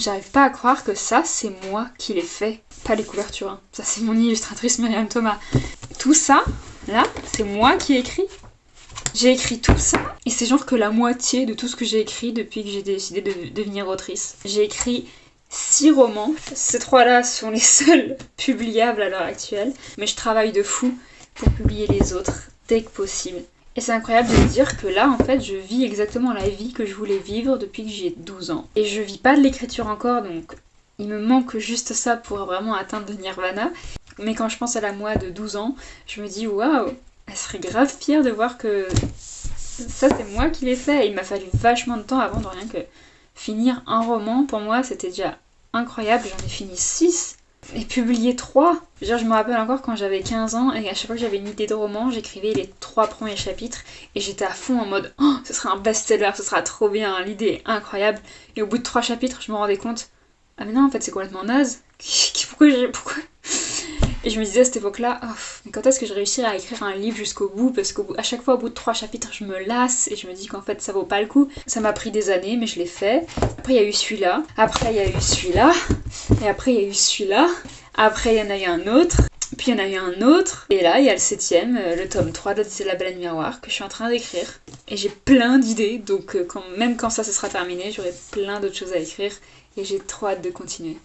J'arrive pas à croire que ça, c'est moi qui l'ai fait. Pas les couvertures, hein. Ça c'est mon illustratrice Myriam Thomas. Tout ça, là, c'est moi qui ai écrit. J'ai écrit tout ça, et c'est genre que la moitié de tout ce que j'ai écrit depuis que j'ai décidé de devenir autrice. J'ai écrit 6 romans. Ces 3-là sont les seuls publiables à l'heure actuelle, mais je travaille de fou pour publier les autres dès que possible. Et c'est incroyable de me dire que là, en fait, je vis exactement la vie que je voulais vivre depuis que j'ai 12 ans. Et je vis pas de l'écriture encore, donc il me manque juste ça pour vraiment atteindre le nirvana. Mais quand je pense à la moi de 12 ans, je me dis waouh, elle serait grave fière de voir que ça c'est moi qui l'ai fait. Et il m'a fallu vachement de temps avant de rien que finir un roman. Pour moi, c'était déjà incroyable. J'en ai fini 6. Et publié 3. Genre, je me rappelle encore quand j'avais 15 ans et à chaque fois que j'avais une idée de roman, j'écrivais les 3 premiers chapitres et j'étais à fond en mode oh, ce sera un best-seller, ce sera trop bien, l'idée est incroyable. Et au bout de 3 chapitres, je me rendais compte ah mais non, en fait, c'est complètement naze. Pourquoi Et je me disais à cette époque-là, oh, mais quand est-ce que je réussirai à écrire un livre jusqu'au bout? Parce qu'à chaque fois, au bout de 3 chapitres, je me lasse et je me dis qu'en fait, ça vaut pas le coup. Ça m'a pris des années, mais je l'ai fait. Après, il y a eu celui-là. Après, il y a eu celui-là. Et après, il y a eu celui-là. Après, il y en a eu un autre. Puis, il y en a eu un autre. Et là, il y a le 7ème, le tome 3 de La Baleine Miroir, que je suis en train d'écrire. Et j'ai plein d'idées. Donc, même quand ça se sera terminé, j'aurai plein d'autres choses à écrire. Et j'ai trop hâte de continuer.